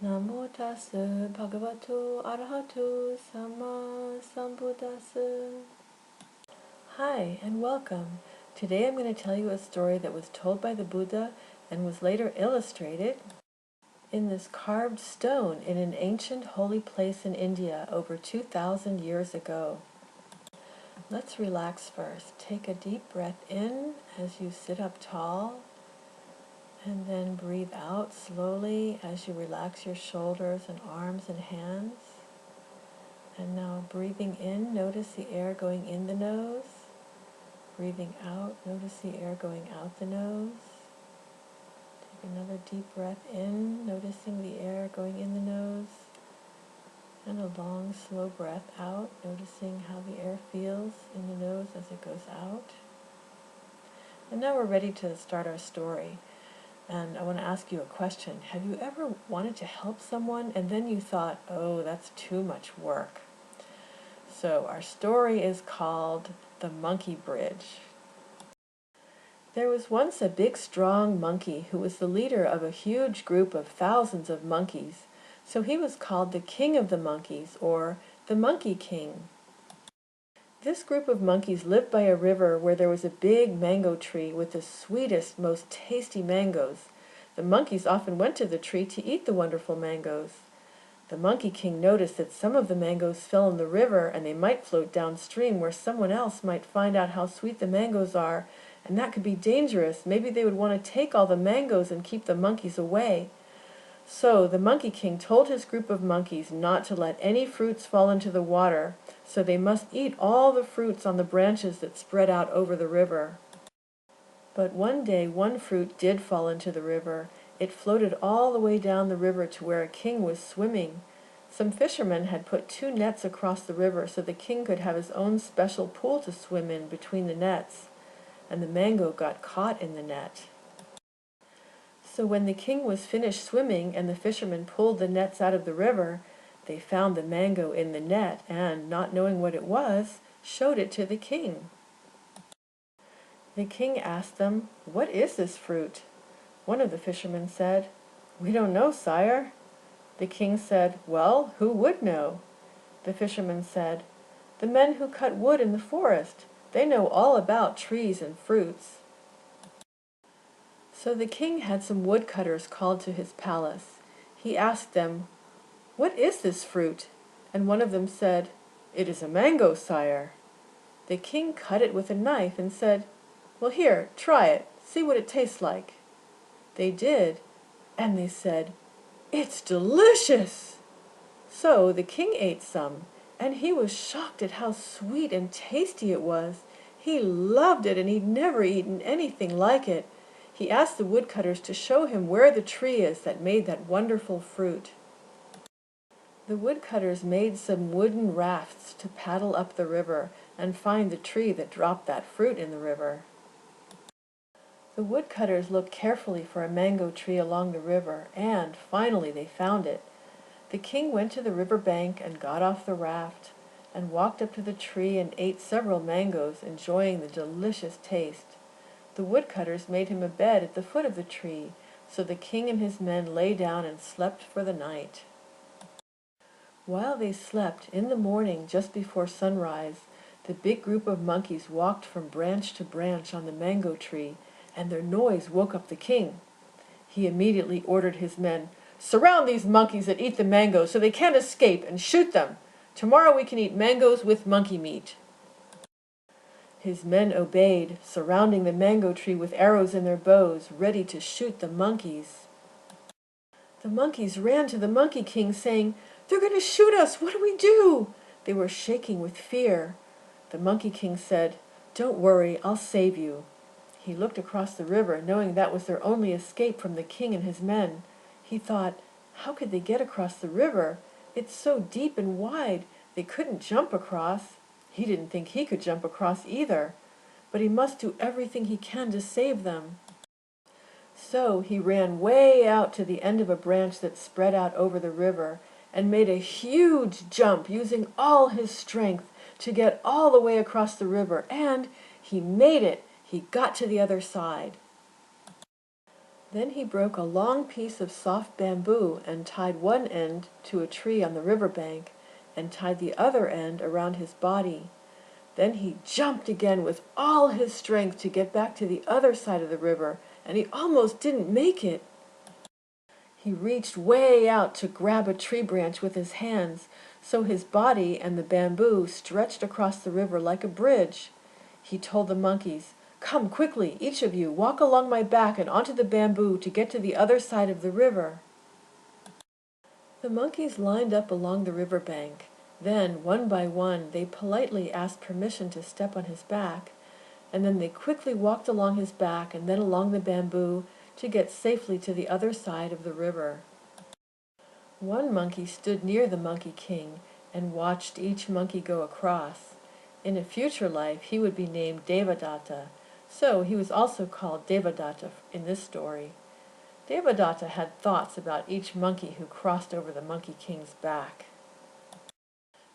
Namo tassa bhagavato arahato sama sambuddhassa. Hi and welcome. Today I'm going to tell you a story that was told by the Buddha and was later illustrated in this carved stone in an ancient holy place in India over 2,000 years ago. Let's relax first. Take a deep breath in as you sit up tall. And then breathe out slowly as you relax your shoulders and arms and hands. And now breathing in, notice the air going in the nose. Breathing out, notice the air going out the nose. Take another deep breath in, noticing the air going in the nose. And a long, slow breath out, noticing how the air feels in the nose as it goes out. And now we're ready to start our story. And I want to ask you a question. Have you ever wanted to help someone and then you thought, oh, that's too much work? So our story is called The Monkey Bridge. There was once a big, strong monkey who was the leader of a huge group of thousands of monkeys. So he was called the King of the Monkeys, or the Monkey King. This group of monkeys lived by a river where there was a big mango tree with the sweetest, most tasty mangoes. The monkeys often went to the tree to eat the wonderful mangoes. The Monkey King noticed that some of the mangoes fell in the river and they might float downstream where someone else might find out how sweet the mangoes are, and that could be dangerous. Maybe they would want to take all the mangoes and keep the monkeys away. So the Monkey King told his group of monkeys not to let any fruits fall into the water, so they must eat all the fruits on the branches that spread out over the river. But one day one fruit did fall into the river. It floated all the way down the river to where a king was swimming. Some fishermen had put 2 nets across the river so the king could have his own special pool to swim in between the nets, and the mango got caught in the net. So when the king was finished swimming and the fishermen pulled the nets out of the river, they found the mango in the net and, not knowing what it was, showed it to the king. The king asked them, "What is this fruit?" One of the fishermen said, "We don't know, sire." The king said, "Well, who would know?" The fisherman said, "The men who cut wood in the forest. They know all about trees and fruits." So the king had some woodcutters called to his palace. He asked them, "What is this fruit?" And one of them said, "It is a mango, sire." The king cut it with a knife and said, "Well, here, try it. See what it tastes like." They did, and they said, "It's delicious!" So the king ate some, and he was shocked at how sweet and tasty it was. He loved it, and he'd never eaten anything like it. He asked the woodcutters to show him where the tree is that made that wonderful fruit. The woodcutters made some wooden rafts to paddle up the river and find the tree that dropped that fruit in the river. The woodcutters looked carefully for a mango tree along the river, and finally they found it. The king went to the river bank and got off the raft and walked up to the tree and ate several mangoes, enjoying the delicious taste. The woodcutters made him a bed at the foot of the tree, so the king and his men lay down and slept for the night. While they slept, in the morning, just before sunrise, the big group of monkeys walked from branch to branch on the mango tree, and their noise woke up the king. He immediately ordered his men, "Surround these monkeys that eat the mangoes so they can't escape, and shoot them. Tomorrow we can eat mangoes with monkey meat." His men obeyed, surrounding the mango tree with arrows in their bows, ready to shoot the monkeys. The monkeys ran to the Monkey King, saying, "They're going to shoot us! What do we do?" They were shaking with fear. The Monkey King said, "Don't worry, I'll save you." He looked across the river, knowing that was their only escape from the king and his men. He thought, how could they get across the river? It's so deep and wide, they couldn't jump across. He didn't think he could jump across either, but he must do everything he can to save them. So he ran way out to the end of a branch that spread out over the river and made a huge jump using all his strength to get all the way across the river, and he made it. He got to the other side. Then he broke a long piece of soft bamboo and tied one end to a tree on the river bank and tied the other end around his body. Then he jumped again with all his strength to get back to the other side of the river, and he almost didn't make it. He reached way out to grab a tree branch with his hands, so his body and the bamboo stretched across the river like a bridge. He told the monkeys, "Come quickly, each of you, walk along my back and onto the bamboo to get to the other side of the river." The monkeys lined up along the river bank. Then, one by one, they politely asked permission to step on his back, and then they quickly walked along his back and then along the bamboo to get safely to the other side of the river. One monkey stood near the Monkey King and watched each monkey go across. In a future life, he would be named Devadatta, so he was also called Devadatta in this story. Devadatta had thoughts about each monkey who crossed over the Monkey King's back.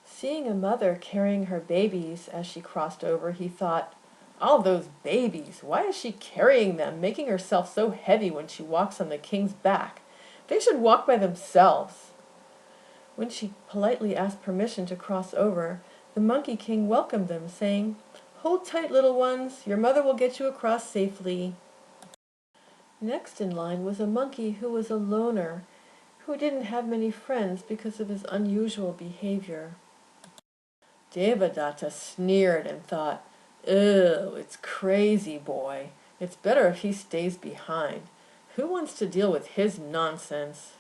Seeing a mother carrying her babies as she crossed over, he thought, "All those babies, why is she carrying them, making herself so heavy when she walks on the king's back? They should walk by themselves." When she politely asked permission to cross over, the Monkey King welcomed them, saying, "Hold tight, little ones, your mother will get you across safely." Next in line was a monkey who was a loner, who didn't have many friends because of his unusual behavior. Devadatta sneered and thought, "Ew, it's crazy boy. It's better if he stays behind. Who wants to deal with his nonsense?"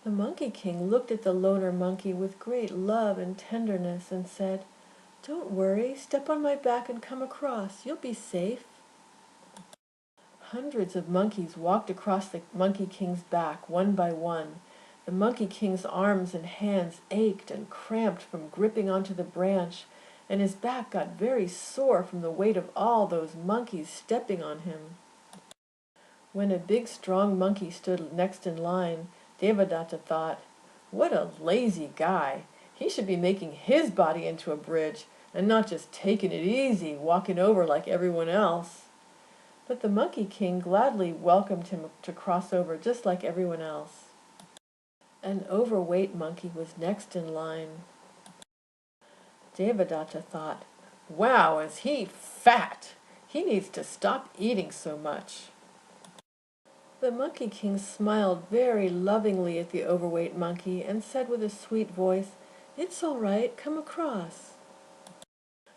The Monkey King looked at the loner monkey with great love and tenderness and said, "Don't worry, step on my back and come across. You'll be safe." Hundreds of monkeys walked across the Monkey King's back one by one. The Monkey King's arms and hands ached and cramped from gripping onto the branch, and his back got very sore from the weight of all those monkeys stepping on him. When a big strong monkey stood next in line, Devadatta thought, "What a lazy guy. He should be making his body into a bridge and not just taking it easy, walking over like everyone else." But the Monkey King gladly welcomed him to cross over just like everyone else. An overweight monkey was next in line. Devadatta thought, "Wow, is he fat! He needs to stop eating so much." The Monkey King smiled very lovingly at the overweight monkey and said with a sweet voice, "It's all right, come across."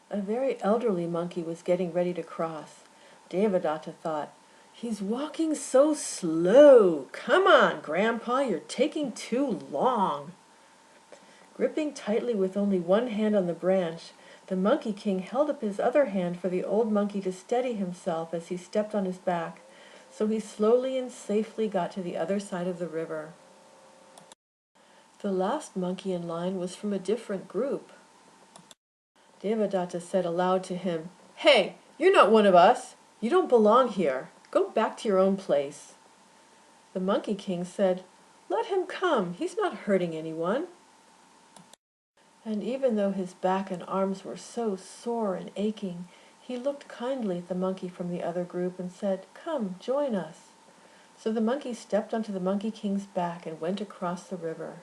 A very elderly monkey was getting ready to cross. Devadatta thought, "He's walking so slow. Come on, Grandpa, you're taking too long." Gripping tightly with only one hand on the branch, the Monkey King held up his other hand for the old monkey to steady himself as he stepped on his back, so he slowly and safely got to the other side of the river. The last monkey in line was from a different group. Devadatta said aloud to him, "Hey, you're not one of us. You don't belong here. Go back to your own place." The Monkey King said, "Let him come. He's not hurting anyone." And even though his back and arms were so sore and aching, he looked kindly at the monkey from the other group and said, "Come, join us." So the monkey stepped onto the Monkey King's back and went across the river.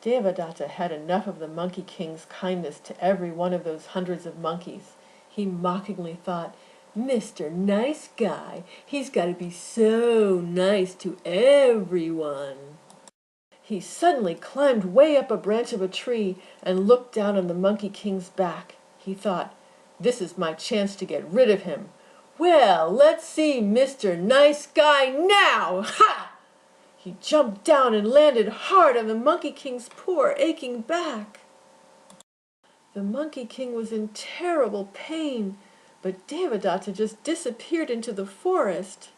Devadatta had enough of the Monkey King's kindness to every one of those hundreds of monkeys. He mockingly thought, "Mr. Nice Guy, he's got to be so nice to everyone." He suddenly climbed way up a branch of a tree and looked down on the Monkey King's back. He thought, "This is my chance to get rid of him. Well, let's see Mr. Nice Guy now! Ha!" He jumped down and landed hard on the Monkey King's poor aching back. The Monkey King was in terrible pain, but Devadatta just disappeared into the forest.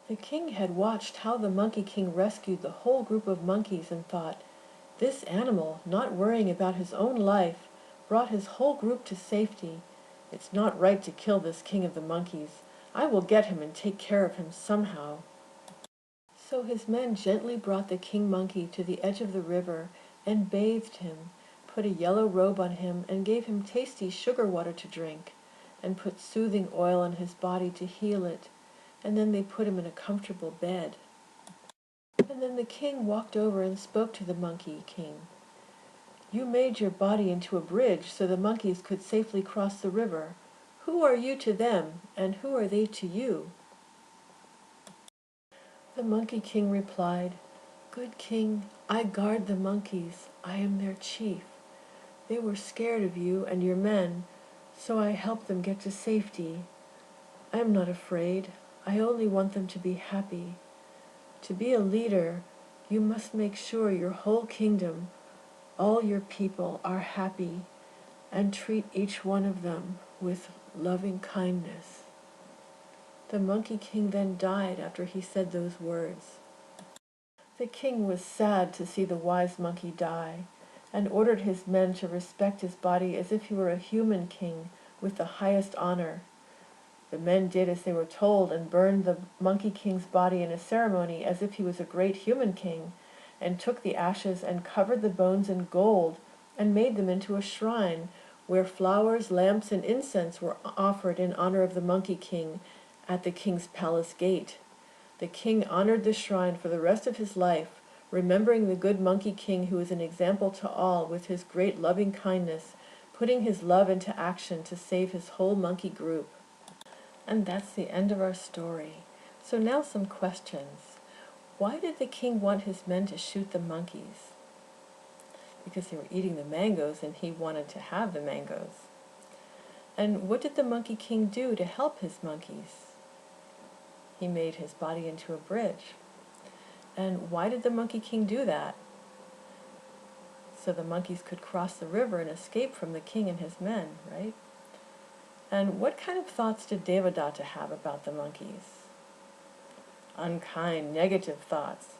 The king had watched how the Monkey King rescued the whole group of monkeys and thought, "This animal, not worrying about his own life, brought his whole group to safety. It's not right to kill this king of the monkeys. I will get him and take care of him somehow." So his men gently brought the king monkey to the edge of the river and bathed him, put a yellow robe on him, and gave him tasty sugar water to drink. and put soothing oil on his body to heal it, and then they put him in a comfortable bed. And then the king walked over and spoke to the Monkey King. "You made your body into a bridge so the monkeys could safely cross the river. Who are you to them, and who are they to you?" The Monkey King replied, "Good king, I guard the monkeys. I am their chief. They were scared of you and your men, so I helped them get to safety. I am not afraid. I only want them to be happy. To be a leader, you must make sure your whole kingdom, all your people, are happy, and treat each one of them with loving kindness." The Monkey King then died after he said those words. The king was sad to see the wise monkey die, and ordered his men to respect his body as if he were a human king with the highest honor. The men did as they were told and burned the Monkey King's body in a ceremony as if he was a great human king, and took the ashes and covered the bones in gold and made them into a shrine where flowers, lamps, and incense were offered in honor of the Monkey King at the king's palace gate. The king honored the shrine for the rest of his life, remembering the good Monkey King who was an example to all with his great loving kindness, putting his love into action to save his whole monkey group. And that's the end of our story. So now some questions. Why did the king want his men to shoot the monkeys? Because they were eating the mangoes and he wanted to have the mangoes. And what did the Monkey King do to help his monkeys? He made his body into a bridge. And why did the Monkey King do that? So the monkeys could cross the river and escape from the king and his men, right? And what kind of thoughts did Devadatta have about the monkeys? Unkind, negative thoughts.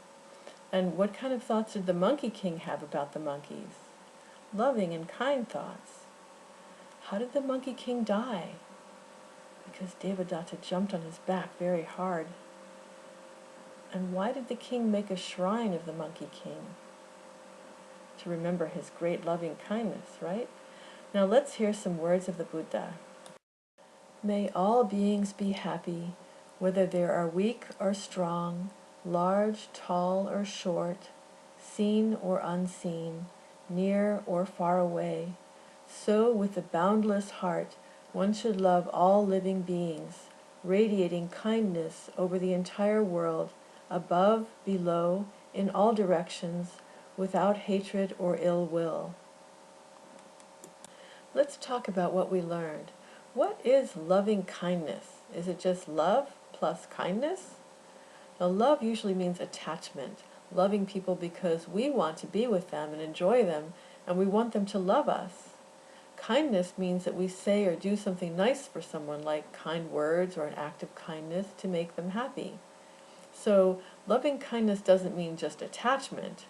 And what kind of thoughts did the Monkey King have about the monkeys? Loving and kind thoughts. How did the Monkey King die? Because Devadatta jumped on his back very hard. And why did the king make a shrine of the Monkey King? To remember his great loving kindness, right? Now let's hear some words of the Buddha. May all beings be happy, whether they are weak or strong, large, tall, or short, seen or unseen, near or far away. So with a boundless heart, one should love all living beings, radiating kindness over the entire world, above, below, in all directions, without hatred or ill will. Let's talk about what we learned. What is loving kindness? Is it just love plus kindness? Now, love usually means attachment, loving people because we want to be with them and enjoy them, and we want them to love us. Kindness means that we say or do something nice for someone, like kind words or an act of kindness to make them happy. So, loving kindness doesn't mean just attachment,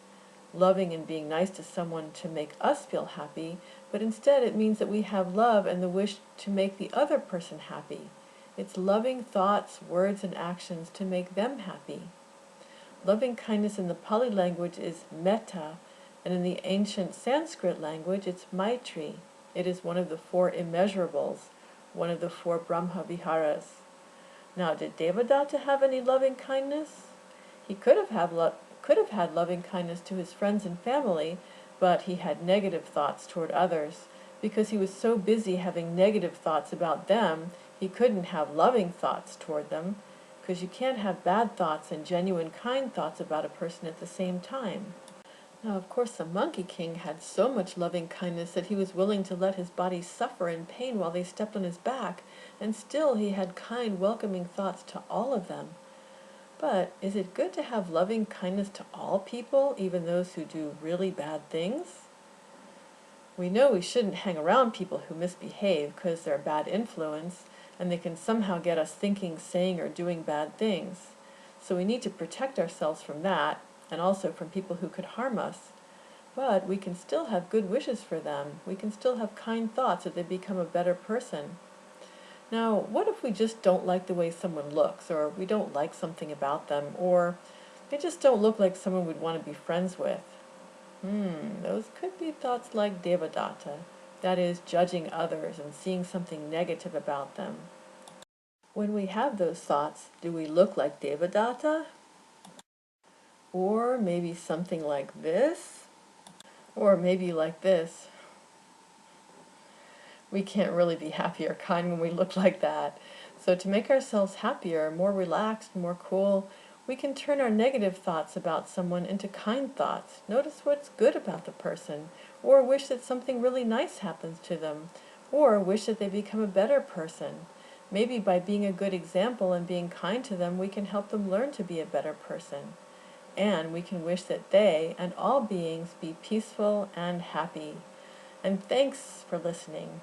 loving and being nice to someone to make us feel happy, but instead it means that we have love and the wish to make the other person happy. It's loving thoughts, words, and actions to make them happy. Loving kindness in the Pali language is metta, and in the ancient Sanskrit language it's maitri. It is one of the 4 immeasurables, one of the 4 Brahma Viharas. Now, did Devadatta have any loving kindness? He could have had loving kindness to his friends and family, but he had negative thoughts toward others. Because he was so busy having negative thoughts about them, he couldn't have loving thoughts toward them, because you can't have bad thoughts and genuine kind thoughts about a person at the same time. Now, of course, the Monkey King had so much loving kindness that he was willing to let his body suffer in pain while they stepped on his back, and still he had kind, welcoming thoughts to all of them. But is it good to have loving kindness to all people, even those who do really bad things? We know we shouldn't hang around people who misbehave because they're a bad influence, and they can somehow get us thinking, saying, or doing bad things. So we need to protect ourselves from that, and also from people who could harm us. But we can still have good wishes for them. We can still have kind thoughts that they become a better person. Now, what if we just don't like the way someone looks, or we don't like something about them, or they just don't look like someone we'd want to be friends with? Those could be thoughts like Devadatta. That is, judging others and seeing something negative about them. When we have those thoughts, do we look like Devadatta? Or maybe something like this? Or maybe like this. We can't really be happy or kind when we look like that. So to make ourselves happier, more relaxed, more cool, we can turn our negative thoughts about someone into kind thoughts. Notice what's good about the person, or wish that something really nice happens to them, or wish that they become a better person. Maybe by being a good example and being kind to them, we can help them learn to be a better person. And we can wish that they and all beings be peaceful and happy. And thanks for listening.